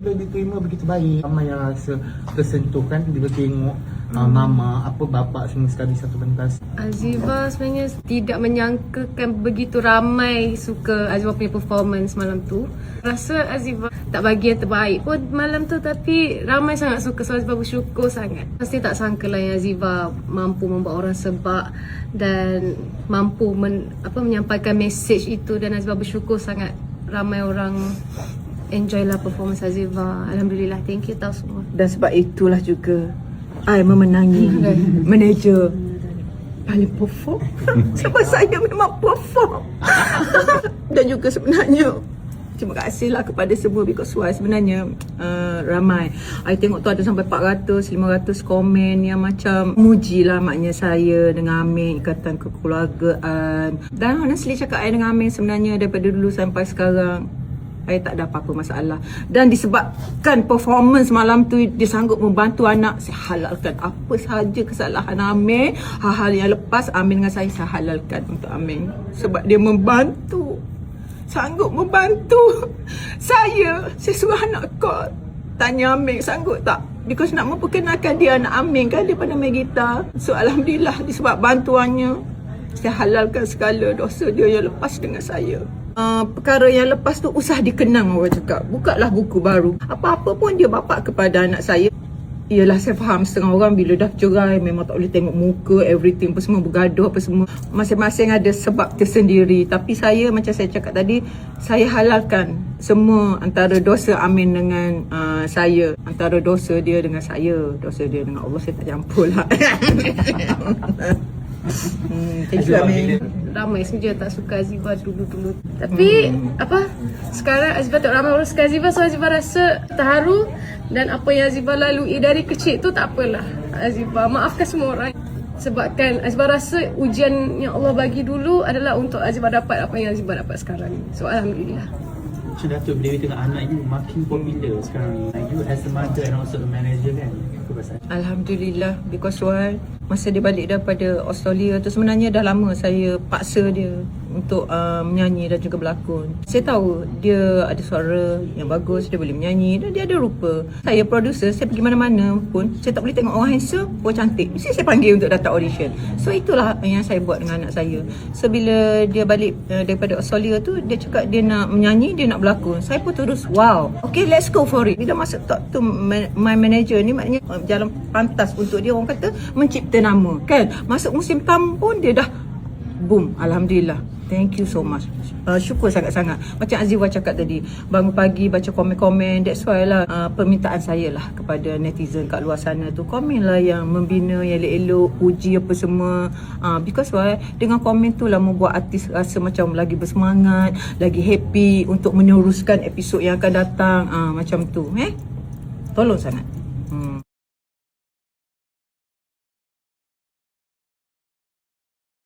Bila diterima begitu baik, ramai yang rasa tersentuh kan bila tengok mama, apa bapa semua sekali satu pentas. Aziva sebenarnya tidak menyangkakan begitu ramai suka Aziva punya performance malam tu. Rasa Aziva tak bagi yang terbaik pun malam tu, tapi ramai sangat suka, so Aziva bersyukur sangat. Pasti tak sangka lah yang Aziva mampu membuat orang sebab dan mampu menyampaikan message itu, dan Aziva bersyukur sangat ramai orang enjoy lah performance Aziva. Alhamdulillah, thank you tau semua. Dan sebab itulah juga I memenangi manager paling perform. Sebab saya memang perform. Dan juga sebenarnya terima kasihlah kepada semua, because why sebenarnya ramai. I tengok tu ada sampai 400, 500 komen yang macam muji lah maknya saya dengan Amin, ikatan kekeluargaan. Dan honestly cakap I dengan Amin sebenarnya daripada dulu sampai sekarang saya tak ada apa-apa masalah. Dan disebabkan performance malam tu dia sanggup membantu anak, saya halalkan apa sahaja kesalahan Amin. Hal-hal yang lepas Amin dengan saya halalkan untuk Amin. Sebab dia membantu, sanggup membantu saya. Saya suruh anak call, tanya Amin sanggup tak, because nak memperkenalkan dia anak Amin kan, dia pandai main gitar. So Alhamdulillah disebab bantuannya saya halalkan segala dosa dia yang lepas dengan saya. Perkara yang lepas tu usah dikenang, orang cakap. Bukalah buku baru. Apa-apa pun dia bapak kepada anak saya. Yelah, saya faham setengah orang bila dah cerai memang tak boleh tengok muka, everything apa semua, bergaduh apa semua. Masing-masing ada sebab tersendiri. Tapi saya, macam saya cakap tadi, saya halalkan semua antara dosa Amin dengan saya. Antara dosa dia dengan saya, dosa dia dengan Allah saya tak campur lah. Thank you Amin. Ramai saja tak suka Aziva dulu-dulu. Tapi sekarang Aziva tak ramai orang suka Aziva, so Aziva rasa terharu. Dan apa yang Aziva lalui dari kecil tu tak apalah. Aziva maafkan semua orang. Sebabkan Aziva rasa ujian yang Allah bagi dulu adalah untuk Aziva dapat apa yang Aziva dapat sekarang ni. So Alhamdulillah. So Datuk, bila tengok anak you makin popular sekarang, you as a mother and also a manager kan, apa perasaan? Alhamdulillah, because why? Masa dia balik daripada Australia tu sebenarnya dah lama saya paksa dia untuk menyanyi dan juga berlakon. Saya tahu dia ada suara yang bagus, dia boleh menyanyi dan dia ada rupa. Saya producer, saya pergi mana-mana pun saya tak boleh tengok orang handsome, orang cantik, mesti saya panggil untuk datang audition. So itulah yang saya buat dengan anak saya. So bila dia balik daripada Australia tu, dia cakap dia nak menyanyi, dia nak berlakon. Saya pun terus wow, okay, let's go for it. Bila masuk talk to my manager ni, maknanya jalan pantas untuk dia, orang kata mencipta nama kan. Masuk musim tamu pun dia dah boom. Alhamdulillah, thank you so much. Syukur sangat-sangat. Macam Aziva cakap tadi, bangun pagi baca komen-komen. That's why lah permintaan saya lah kepada netizen kat luar sana tu, komen lah yang membina, yang elok-elok, puji apa semua. Because why, dengan komen tu lah membuat artis rasa macam lagi bersemangat, lagi happy untuk meneruskan episod yang akan datang. Macam tu tolong sangat.